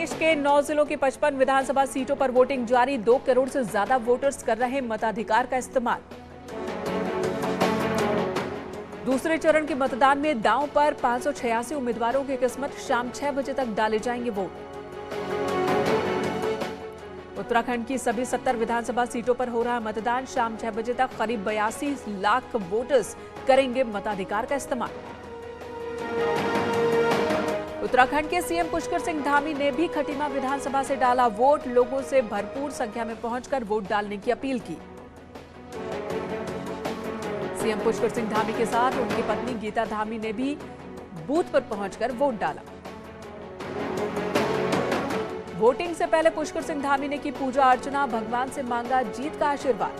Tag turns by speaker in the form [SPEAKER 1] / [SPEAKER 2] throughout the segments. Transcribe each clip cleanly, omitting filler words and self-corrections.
[SPEAKER 1] प्रदेश के 9 जिलों की 55 विधानसभा सीटों पर वोटिंग जारी। 2 करोड़ से ज्यादा वोटर्स कर रहे मताधिकार का इस्तेमाल। दूसरे चरण के मतदान में दांव पर 586 उम्मीदवारों की किस्मत। शाम 6 बजे तक डाले जाएंगे वोट। उत्तराखंड की सभी 70 विधानसभा सीटों पर हो रहा मतदान। शाम 6 बजे तक करीब 82 लाख वोटर्स करेंगे मताधिकार का इस्तेमाल। उत्तराखंड के सीएम पुष्कर सिंह धामी ने भी खटीमा विधानसभा से डाला वोट। लोगों से भरपूर संख्या में पहुंचकर वोट डालने की अपील की। सीएम पुष्कर सिंह धामी के साथ उनकी पत्नी गीता धामी ने भी बूथ पर पहुंचकर वोट डाला। वोटिंग से पहले पुष्कर सिंह धामी ने की पूजा अर्चना। भगवान से मांगा जीत का आशीर्वाद।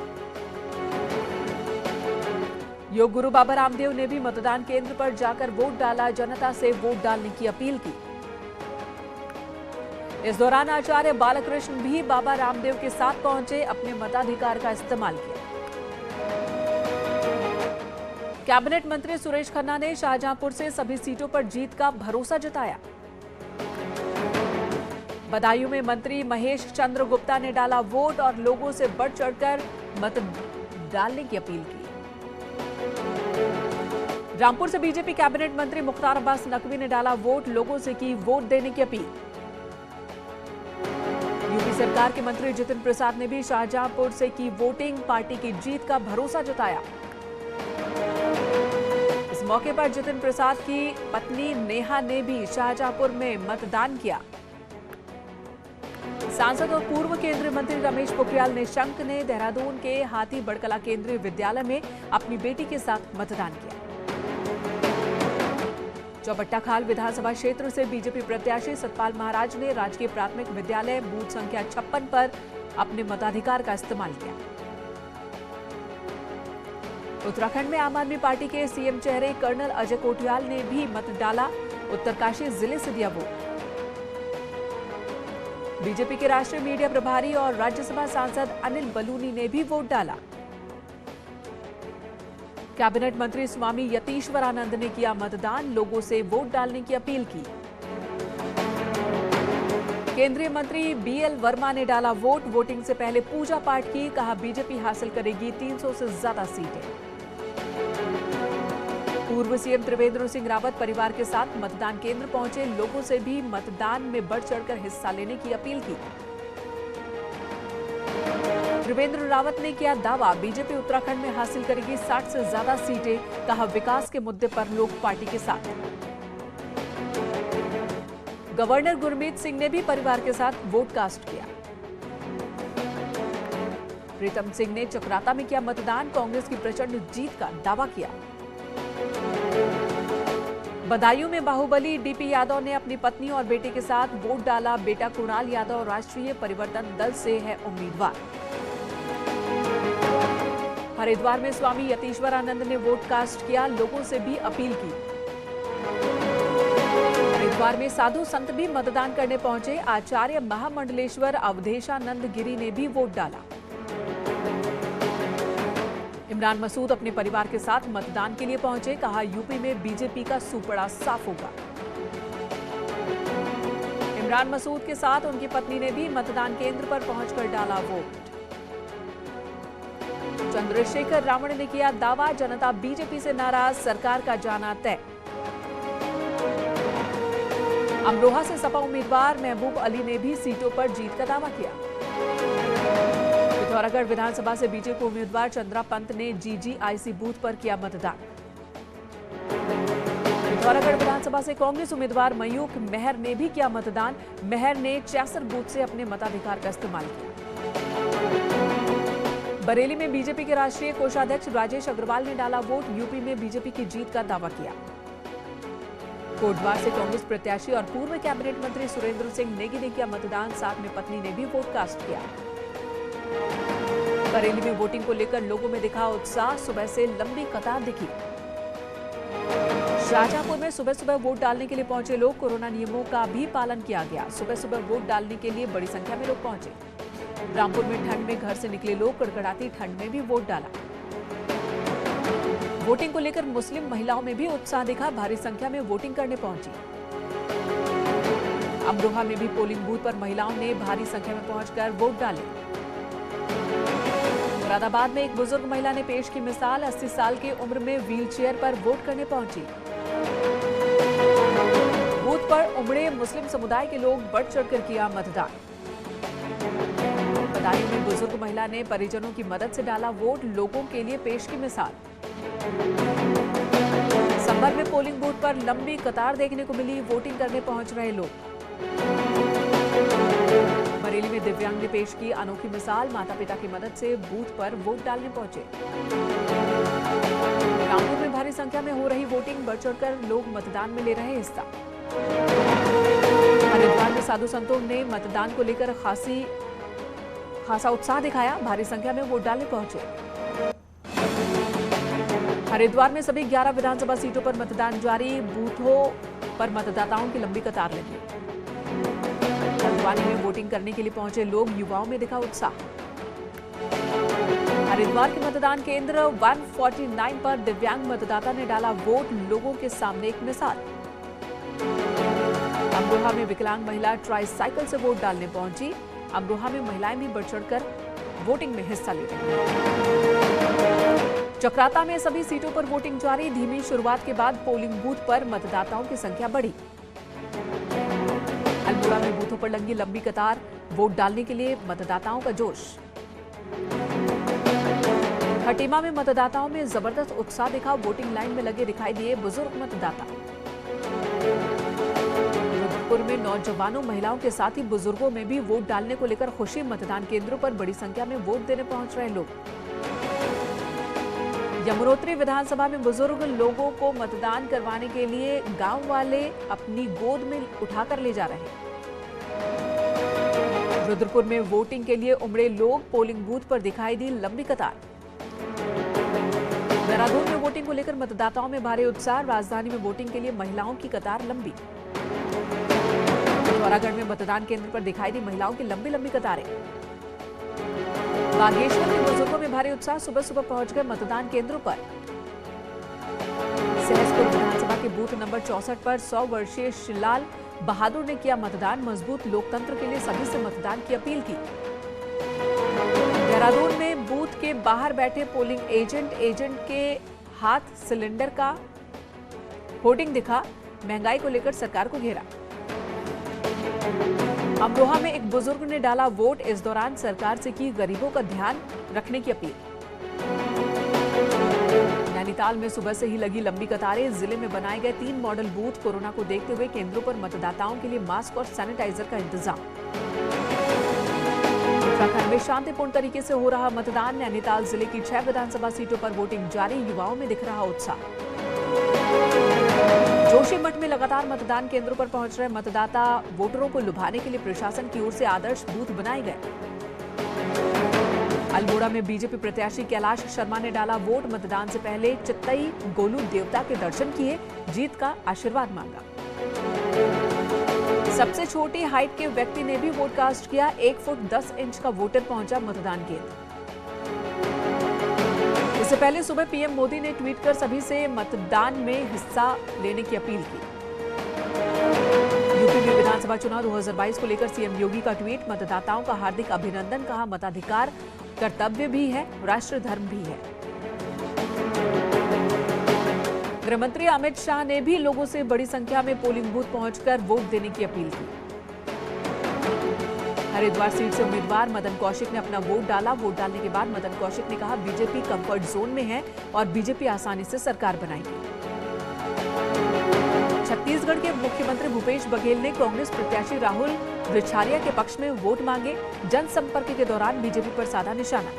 [SPEAKER 1] योग गुरु बाबा रामदेव ने भी मतदान केंद्र पर जाकर वोट डाला। जनता से वोट डालने की अपील की। इस दौरान आचार्य बालकृष्ण भी बाबा रामदेव के साथ पहुंचे, अपने मताधिकार का इस्तेमाल किया। कैबिनेट मंत्री सुरेश खन्ना ने शाहजहांपुर से सभी सीटों पर जीत का भरोसा जताया। बदायूं में मंत्री महेश चंद्र गुप्ता ने डाला वोट और लोगों से बढ़ चढ़कर मत डालने की अपील की। रामपुर से बीजेपी कैबिनेट मंत्री मुख्तार अब्बास नकवी ने डाला वोट। लोगों से की वोट देने की अपील। यूपी सरकार के मंत्री जितिन प्रसाद ने भी शाहजहांपुर से की वोटिंग। पार्टी की जीत का भरोसा जताया। इस मौके पर जितिन प्रसाद की पत्नी नेहा ने भी शाहजहांपुर में मतदान किया। सांसद और पूर्व केंद्रीय मंत्री रमेश पोखरियाल निशंक ने देहरादून के हाथी बड़कला केंद्रीय विद्यालय में अपनी बेटी के साथ मतदान किया। चौबट्टाखाल विधानसभा क्षेत्र से बीजेपी प्रत्याशी सतपाल महाराज ने राजकीय प्राथमिक विद्यालय बूथ संख्या 56 पर अपने मताधिकार का इस्तेमाल किया। उत्तराखंड में आम आदमी पार्टी के सीएम चेहरे कर्नल अजय कोटियाल ने भी मत डाला। उत्तरकाशी जिले से दिया वोट। बीजेपी के राष्ट्रीय मीडिया प्रभारी और राज्यसभा सांसद अनिल बलूनी ने भी वोट डाला। कैबिनेट मंत्री स्वामी यतीश्वरानंद ने किया मतदान। लोगों से वोट डालने की अपील की। केंद्रीय मंत्री बीएल वर्मा ने डाला वोट। वोटिंग से पहले पूजा पाठ की। कहा बीजेपी हासिल करेगी 300 से ज्यादा सीटें। पूर्व सीएम त्रिवेंद्र सिंह रावत परिवार के साथ मतदान केंद्र पहुंचे। लोगों से भी मतदान में बढ़ चढ़कर हिस्सा लेने की अपील की। त्रिवेंद्र रावत ने किया दावा बीजेपी उत्तराखंड में हासिल करेगी 60 से ज्यादा सीटें। कहा विकास के मुद्दे पर लोग पार्टी के साथ। गवर्नर गुरमीत सिंह ने भी परिवार के साथ वोट कास्ट किया। प्रीतम सिंह ने चकराता में किया मतदान। कांग्रेस की प्रचंड जीत का दावा किया। बदायूं में बाहुबली डीपी यादव ने अपनी पत्नी और बेटे के साथ वोट डाला। बेटा कुणाल यादव राष्ट्रीय परिवर्तन दल से है उम्मीदवार। हरिद्वार में स्वामी यतीश्वरानंद ने वोट कास्ट किया। लोगों से भी अपील की। हरिद्वार में साधु संत भी मतदान करने पहुंचे। आचार्य महामंडलेश्वर अवधेशानंद गिरी ने भी वोट डाला। इमरान मसूद अपने परिवार के साथ मतदान के लिए पहुंचे। कहा यूपी में बीजेपी का सुपड़ा साफ होगा। इमरान मसूद के साथ उनकी पत्नी ने भी मतदान केंद्र पर पहुंचकर डाला वोट। चंद्रशेखर रावण ने किया दावा। जनता बीजेपी से नाराज। सरकार का जाना तय। अमरोहा से सपा उम्मीदवार महबूब अली ने भी सीटों पर जीत का दावा किया। पिथौरागढ़ विधानसभा से बीजेपी उम्मीदवार चंद्रा पंत ने जीजीआईसी बूथ पर किया मतदान। पिथौरागढ़ विधानसभा से कांग्रेस उम्मीदवार मयूख मेहर ने भी किया मतदान। मेहर ने 66 बूथ से अपने मताधिकार का इस्तेमाल किया। बरेली में बीजेपी के राष्ट्रीय कोषाध्यक्ष राजेश अग्रवाल ने डाला वोट। यूपी में बीजेपी की जीत का दावा किया। कोटद्वार से कांग्रेस प्रत्याशी और पूर्व कैबिनेट मंत्री सुरेंद्र सिंह नेगी ने किया मतदान। साथ में पत्नी ने भी वोट कास्ट किया। बरेली में वोटिंग को लेकर लोगों में दिखा उत्साह। सुबह से लंबी कतार दिखी। शाहजहांपुर में सुबह सुबह वोट डालने के लिए पहुंचे लोग। कोरोना नियमों का भी पालन किया गया। सुबह सुबह वोट डालने के लिए बड़ी संख्या में लोग पहुंचे। रामपुर में ठंड में घर से निकले लोग कड़कड़ाती ठंड में भी वोट डाला। वोटिंग को लेकर मुस्लिम महिलाओं में भी उत्साह दिखा। भारी संख्या में वोटिंग करने पहुंची। अमरोहा में भी पोलिंग बूथ पर महिलाओं ने भारी संख्या में पहुंचकर वोट डाले। मुरादाबाद में एक बुजुर्ग महिला ने पेश की मिसाल, 80 साल की उम्र में व्हीलचेयर पर वोट करने पहुंची। बूथ पर उमड़े मुस्लिम समुदाय के लोग बढ़ चढ़कर किया मतदान। बदायूं में बुजुर्ग महिला ने परिजनों की मदद से डाला वोट, लोगों के लिए पेश की मिसाल। संभल में पोलिंग बूथ पर लंबी कतार देखने को मिली, वोटिंग करने पहुंच रहे लोग। बरेली में दिव्यांग ने पेश की अनोखी मिसाल, माता पिता की मदद से बूथ पर वोट डालने पहुंचे। रामपुर में भारी संख्या में हो रही वोटिंग, बढ़ चढ़कर लोग मतदान में ले रहे हिस्सा। हरिद्वार में साधु संतों ने मतदान को लेकर खासा उत्साह दिखाया, भारी संख्या में वोट डालने पहुंचे। हरिद्वार में सभी 11 विधानसभा सीटों पर मतदान जारी, बूथों पर मतदाताओं की लंबी कतार लगी। हल्द्वानी में वोटिंग करने के लिए पहुंचे लोग, युवाओं में दिखा उत्साह। हरिद्वार के मतदान केंद्र 149 पर दिव्यांग मतदाता ने डाला वोट, लोगों के सामने एक मिसाल। अमरोहा में विकलांग महिला ट्राईसाइकिल से वोट डालने पहुंची। अमरोहा में महिलाएं भी बढ़ चढ़कर वोटिंग में हिस्सा ले रही हैं। चक्राता में सभी सीटों पर वोटिंग जारी, धीमी शुरुआत के बाद पोलिंग बूथ पर मतदाताओं की संख्या बढ़ी। अल्मोड़ा में बूथों पर लगी लंबी कतार, वोट डालने के लिए मतदाताओं का जोश। खटीमा में मतदाताओं में जबरदस्त उत्साह दिखा, वोटिंग लाइन में लगे दिखाई दिए बुजुर्ग मतदाता। रुद्रपुर में नौजवानों, महिलाओं के साथ ही बुजुर्गों में भी वोट डालने को लेकर खुशी, मतदान केंद्रों पर बड़ी संख्या में वोट देने पहुंच रहे लोग। यमुनोत्री विधानसभा में बुजुर्ग लोगों को मतदान करवाने के लिए गांव वाले अपनी गोद में उठाकर ले जा रहे हैं। रुद्रपुर में वोटिंग के लिए उमड़े लोग, पोलिंग बूथ पर दिखाई दी लंबी कतार। देहरादून में वोटिंग को लेकर मतदाताओं में भारी उत्साह, राजधानी में वोटिंग के लिए महिलाओं की कतार लंबी। पिथौरागढ़ में मतदान केंद्र पर दिखाई दी महिलाओं की लंबी लंबी कतारें। बागेश्वर के बुजुर्गों में भारी उत्साह, सुबह सुबह पहुंच गए मतदान केंद्रों पर। सहसपुर विधानसभा के बूथ नंबर 64 पर 100 वर्षीय शिलाल बहादुर ने किया मतदान, मजबूत लोकतंत्र के लिए सभी से मतदान की अपील की। देहरादून में बूथ के बाहर बैठे पोलिंग एजेंट के हाथ सिलेंडर का होर्डिंग दिखा, महंगाई को लेकर सरकार को घेरा। अमरोहा में एक बुजुर्ग ने डाला वोट, इस दौरान सरकार से की गरीबों का ध्यान रखने की अपील। नैनीताल में सुबह से ही लगी लंबी कतारें, जिले में बनाए गए 3 मॉडल बूथ, कोरोना को देखते हुए केंद्रों पर मतदाताओं के लिए मास्क और सैनिटाइजर का इंतजाम। उत्तराखंड में शांतिपूर्ण तरीके से हो रहा मतदान, नैनीताल जिले की 6 विधानसभा सीटों पर वोटिंग जारी, युवाओं में दिख रहा उत्साह। जोशीमठ में लगातार मतदान केंद्रों पर पहुंच रहे मतदाता, वोटरों को लुभाने के लिए प्रशासन की ओर से आदर्श बूथ बनाए गए। अल्मोड़ा में बीजेपी प्रत्याशी कैलाश शर्मा ने डाला वोट, मतदान से पहले चित्तई गोलू देवता के दर्शन किए, जीत का आशीर्वाद मांगा। सबसे छोटी हाइट के व्यक्ति ने भी वोट कास्ट किया, 1 फुट 10 इंच का वोटर पहुंचा मतदान केंद्र। इससे पहले सुबह पीएम मोदी ने ट्वीट कर सभी से मतदान में हिस्सा लेने की अपील की। यूपी में विधानसभा चुनाव 2022 को लेकर सीएम योगी का ट्वीट, मतदाताओं का हार्दिक अभिनंदन, कहा मताधिकार कर्तव्य भी है, राष्ट्र धर्म भी है। गृहमंत्री अमित शाह ने भी लोगों से बड़ी संख्या में पोलिंग बूथ पहुंचकर वोट देने की अपील की। हरिद्वार सीट से उम्मीदवार मदन कौशिक ने अपना वोट डाला, वोट डालने के बाद मदन कौशिक ने कहा बीजेपी कंफर्ट जोन में है और बीजेपी आसानी से सरकार बनाएगी। छत्तीसगढ़ के मुख्यमंत्री भूपेश बघेल ने कांग्रेस प्रत्याशी राहुल रिछारिया के पक्ष में वोट मांगे, जनसंपर्क के दौरान बीजेपी पर साधा निशाना।